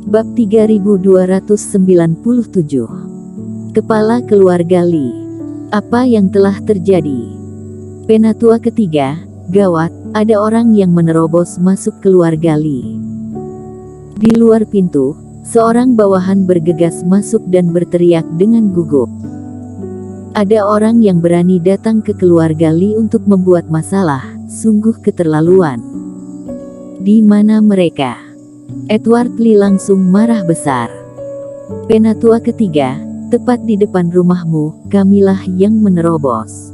Bab 3297. Kepala Keluarga Li. Apa yang telah terjadi? Penatua ketiga, gawat, ada orang yang menerobos masuk keluarga Li. Di luar pintu, seorang bawahan bergegas masuk dan berteriak dengan gugup. Ada orang yang berani datang ke keluarga Li untuk membuat masalah, sungguh keterlaluan. Di mana mereka? Edward Li langsung marah besar. Penatua ketiga, tepat di depan rumahmu, kamilah yang menerobos.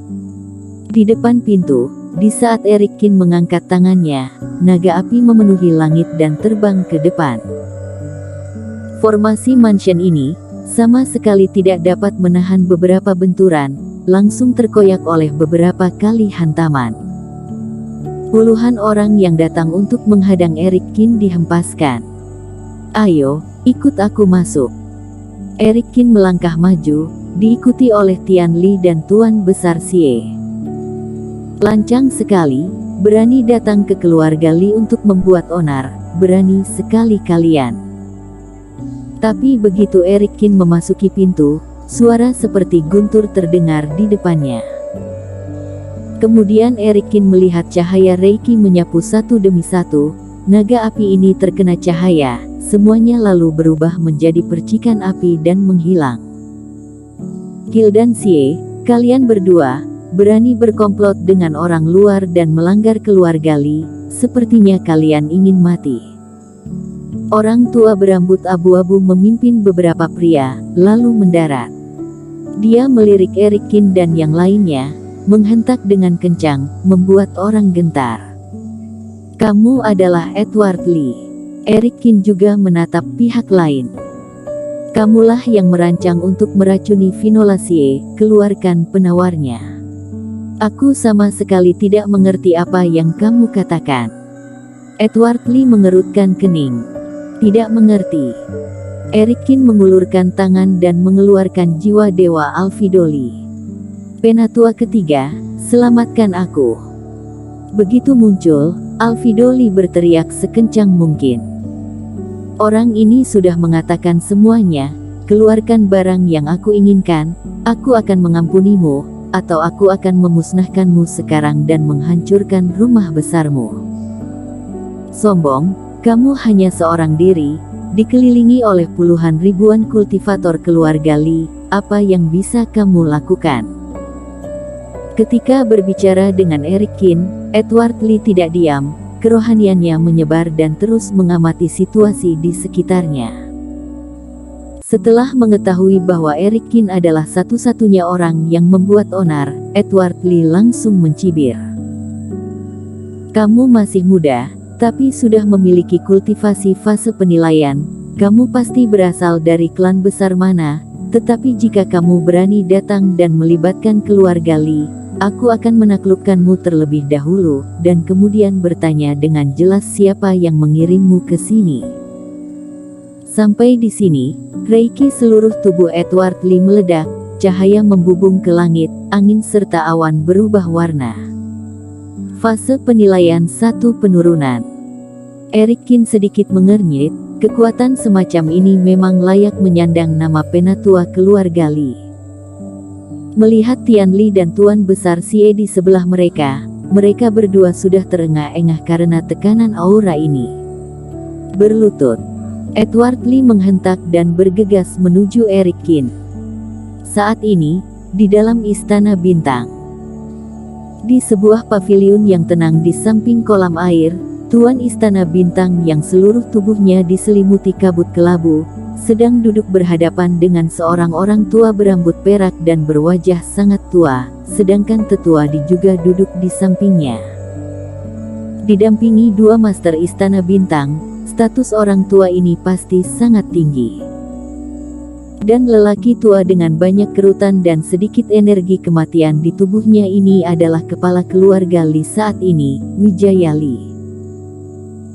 Di depan pintu, di saat Eric Kin mengangkat tangannya, naga api memenuhi langit dan terbang ke depan. Formasi mansion ini sama sekali tidak dapat menahan beberapa benturan, langsung terkoyak oleh beberapa kali hantaman. Puluhan orang yang datang untuk menghadang Eric Kin dihempaskan. Ayo, ikut aku masuk. Eric Kin melangkah maju, diikuti oleh Tian Li dan Tuan Besar Xie. Lancang sekali, berani datang ke keluarga Li untuk membuat onar, berani sekali kalian. Tapi begitu Eric Kin memasuki pintu, suara seperti guntur terdengar di depannya. Kemudian Eric Kin melihat cahaya Reiki menyapu satu demi satu, naga api ini terkena cahaya, semuanya lalu berubah menjadi percikan api dan menghilang. Gil dan Xie, kalian berdua, berani berkomplot dengan orang luar dan melanggar keluarga Li, sepertinya kalian ingin mati. Orang tua berambut abu-abu memimpin beberapa pria, lalu mendarat. Dia melirik Eric Kin dan yang lainnya, menghentak dengan kencang, membuat orang gentar. Kamu adalah Edward Li. Eric Kin juga menatap pihak lain. Kamulah yang merancang untuk meracuni Vinola Xie, keluarkan penawarnya. Aku sama sekali tidak mengerti apa yang kamu katakan. Edward Li mengerutkan kening. Tidak mengerti. Eric Kin mengulurkan tangan dan mengeluarkan jiwa dewa Alfidoli. Penatua ketiga, selamatkan aku. Begitu muncul, Alfidoli berteriak sekencang mungkin. Orang ini sudah mengatakan semuanya, keluarkan barang yang aku inginkan, aku akan mengampunimu, atau aku akan memusnahkanmu sekarang dan menghancurkan rumah besarmu. Sombong, kamu hanya seorang diri, dikelilingi oleh puluhan ribuan kultivator keluarga Li, apa yang bisa kamu lakukan? Ketika berbicara dengan Eric Kin, Edward Li tidak diam, kerohaniannya menyebar dan terus mengamati situasi di sekitarnya. Setelah mengetahui bahwa Eric Kin adalah satu-satunya orang yang membuat onar, Edward Li langsung mencibir. Kamu masih muda, tapi sudah memiliki kultivasi fase penilaian, kamu pasti berasal dari klan besar mana, tetapi jika kamu berani datang dan melibatkan keluarga Li, aku akan menaklukkanmu terlebih dahulu, dan kemudian bertanya dengan jelas siapa yang mengirimmu ke sini. Sampai di sini, Reiki seluruh tubuh Edward Li meledak, cahaya membubung ke langit, angin serta awan berubah warna. Fase penilaian 1 penurunan. Eric Kin sedikit mengernyit, kekuatan semacam ini memang layak menyandang nama penatua keluarga Li. Melihat Tian Li dan Tuan Besar Xie di sebelah mereka, mereka berdua sudah terengah-engah karena tekanan aura ini. Berlutut, Edward Li menghentak dan bergegas menuju Eric Kin. Saat ini, di dalam Istana Bintang. Di sebuah paviliun yang tenang di samping kolam air, Tuan Istana Bintang yang seluruh tubuhnya diselimuti kabut kelabu, sedang duduk berhadapan dengan seorang orang tua berambut perak dan berwajah sangat tua, sedangkan tetua juga duduk di sampingnya. Didampingi dua master Istana Bintang, status orang tua ini pasti sangat tinggi. Dan lelaki tua dengan banyak kerutan dan sedikit energi kematian di tubuhnya ini adalah kepala keluarga Li saat ini, Wijaya Li.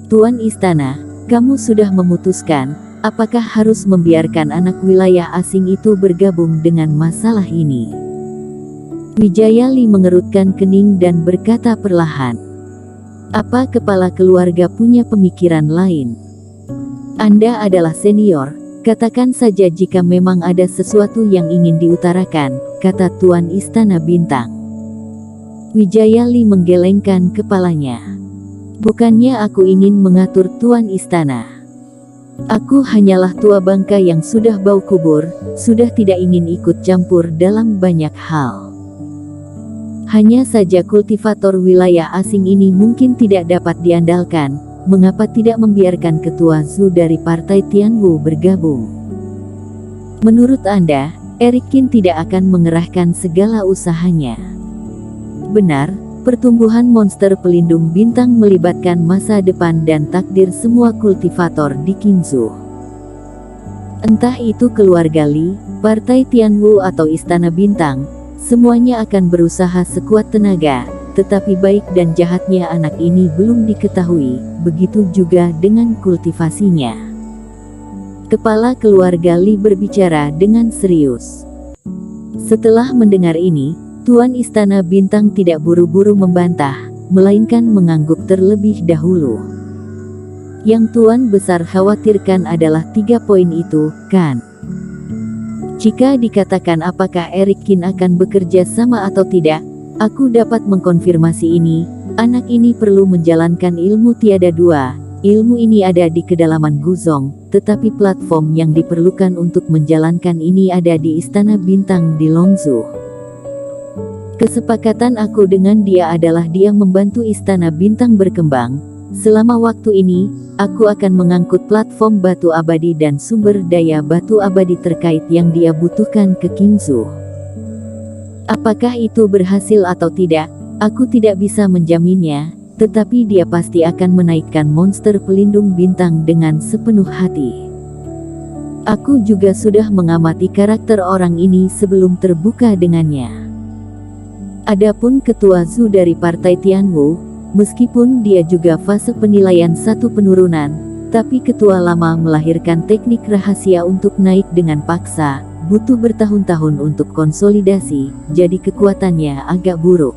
Tuan Istana, kamu sudah memutuskan, apakah harus membiarkan anak wilayah asing itu bergabung dengan masalah ini? Wijaya Li mengerutkan kening dan berkata perlahan. Apa kepala keluarga punya pemikiran lain? Anda adalah senior, katakan saja jika memang ada sesuatu yang ingin diutarakan, kata Tuan Istana Bintang. Wijaya Li menggelengkan kepalanya. Bukannya aku ingin mengatur Tuan Istana. Aku hanyalah tua bangka yang sudah bau kubur, sudah tidak ingin ikut campur dalam banyak hal. Hanya saja kultivator wilayah asing ini mungkin tidak dapat diandalkan. Mengapa tidak membiarkan Ketua Zhu dari Partai Tianwu bergabung? Menurut Anda, Eric Qin tidak akan mengerahkan segala usahanya. Benar, pertumbuhan monster pelindung bintang melibatkan masa depan dan takdir semua kultivator di Qingzhou. Entah itu keluarga Li, Partai Tianwu atau Istana Bintang, semuanya akan berusaha sekuat tenaga. Tetapi baik dan jahatnya anak ini belum diketahui, begitu juga dengan kultivasinya. Kepala keluarga Li berbicara dengan serius. Setelah mendengar ini, Tuan Istana Bintang tidak buru-buru membantah, melainkan mengangguk terlebih dahulu. Yang Tuan Besar khawatirkan adalah 3 poin itu, kan? Jika dikatakan apakah Eric Qin akan bekerja sama atau tidak, aku dapat mengkonfirmasi ini. Anak ini perlu menjalankan ilmu tiada dua. Ilmu ini ada di kedalaman Guzong, tetapi platform yang diperlukan untuk menjalankan ini ada di Istana Bintang di Longzhou. Kesepakatan aku dengan dia adalah dia membantu Istana Bintang berkembang. Selama waktu ini, aku akan mengangkut platform batu abadi dan sumber daya batu abadi terkait yang dia butuhkan ke Qingzhou. Apakah itu berhasil atau tidak, aku tidak bisa menjaminnya, tetapi dia pasti akan menaikkan monster pelindung bintang dengan sepenuh hati. Aku juga sudah mengamati karakter orang ini sebelum terbuka dengannya. Adapun Ketua Zhu dari Partai Tianwu, meskipun dia juga fase penilaian 1 penurunan, tapi ketua lama melahirkan teknik rahasia untuk naik dengan paksa. Butuh bertahun-tahun untuk konsolidasi, jadi kekuatannya agak buruk.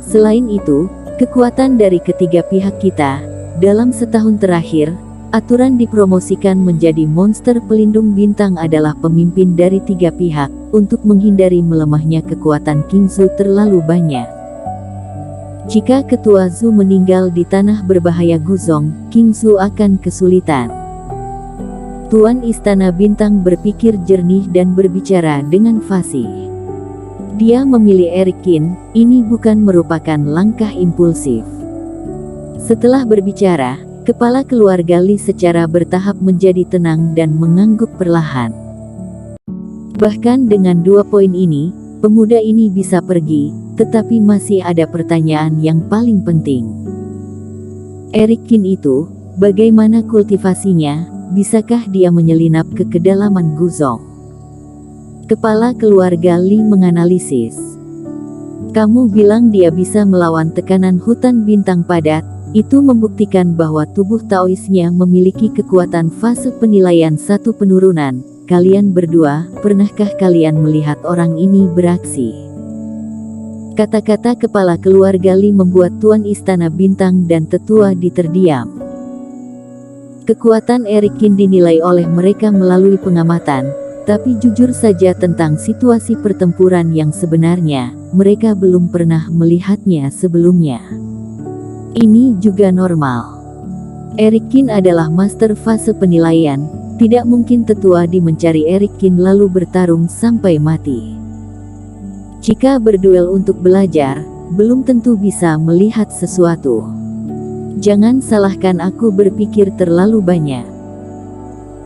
Selain itu, kekuatan dari ketiga pihak kita, dalam setahun terakhir, aturan dipromosikan menjadi monster pelindung bintang adalah pemimpin dari 3 pihak, untuk menghindari melemahnya kekuatan Qingzhou terlalu banyak. Jika Ketua Zhu meninggal di tanah berbahaya Guzong, Qingzhou akan kesulitan. Tuan Istana Bintang berpikir jernih dan berbicara dengan fasih. Dia memilih Eric Qin, ini bukan merupakan langkah impulsif. Setelah berbicara, kepala keluarga Li secara bertahap menjadi tenang dan mengangguk perlahan. Bahkan dengan 2 poin ini, pemuda ini bisa pergi, tetapi masih ada pertanyaan yang paling penting. Eric Qin itu, bagaimana kultivasinya? Bisakah dia menyelinap ke kedalaman Guzong? Kepala keluarga Li menganalisis. Kamu bilang dia bisa melawan tekanan hutan bintang padat, itu membuktikan bahwa tubuh Taoisnya memiliki kekuatan fase penilaian 1 penurunan. Kalian berdua, pernahkah kalian melihat orang ini beraksi? Kata-kata kepala keluarga Li membuat Tuan Istana Bintang dan tetua terdiam. Kekuatan Eric Qin dinilai oleh mereka melalui pengamatan, tapi jujur saja tentang situasi pertempuran yang sebenarnya, mereka belum pernah melihatnya sebelumnya. Ini juga normal. Eric Qin adalah master fase penilaian, tidak mungkin tetua di mencari Eric Qin lalu bertarung sampai mati. Jika berduel untuk belajar, belum tentu bisa melihat sesuatu. Jangan salahkan aku berpikir terlalu banyak.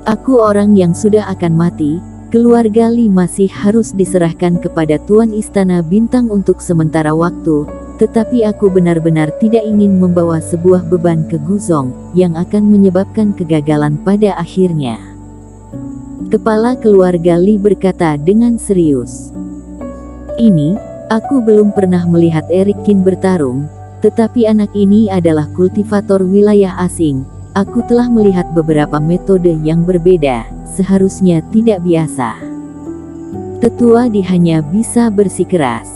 Aku orang yang sudah akan mati, keluarga Li masih harus diserahkan kepada Tuan Istana Bintang untuk sementara waktu, tetapi aku benar-benar tidak ingin membawa sebuah beban ke Guzong, yang akan menyebabkan kegagalan pada akhirnya. Kepala keluarga Li berkata dengan serius. Ini, aku belum pernah melihat Eric Qin bertarung, tetapi anak ini adalah kultivator wilayah asing. Aku telah melihat beberapa metode yang berbeda, seharusnya tidak biasa. Tetua hanya bisa bersikeras.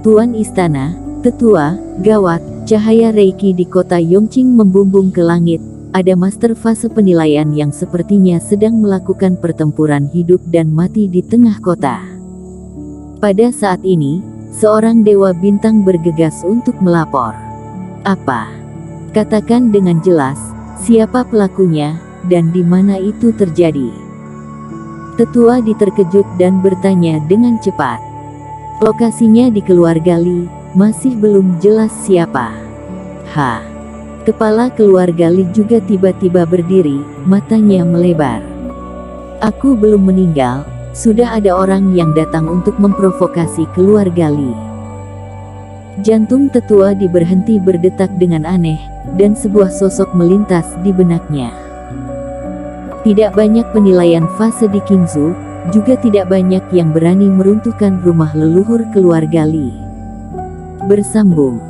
Tuan Istana, tetua, gawat, cahaya Reiki di kota Yongqing membumbung ke langit. ada master fase penilaian yang sepertinya sedang melakukan pertempuran hidup dan mati di tengah kota. Pada saat ini, seorang dewa bintang bergegas untuk melapor. Apa? Katakan dengan jelas, siapa pelakunya, dan di mana itu terjadi. Tetua terkejut dan bertanya dengan cepat. Lokasinya di keluarga Li, masih belum jelas siapa. Kepala keluarga Li juga tiba-tiba berdiri, matanya melebar. Aku belum meninggal, sudah ada orang yang datang untuk memprovokasi keluarga Li. Jantung tetua berhenti berdetak dengan aneh, dan sebuah sosok melintas di benaknya. Tidak banyak penilaian fase di Qingzu, juga tidak banyak yang berani meruntuhkan rumah leluhur keluarga Li. Bersambung.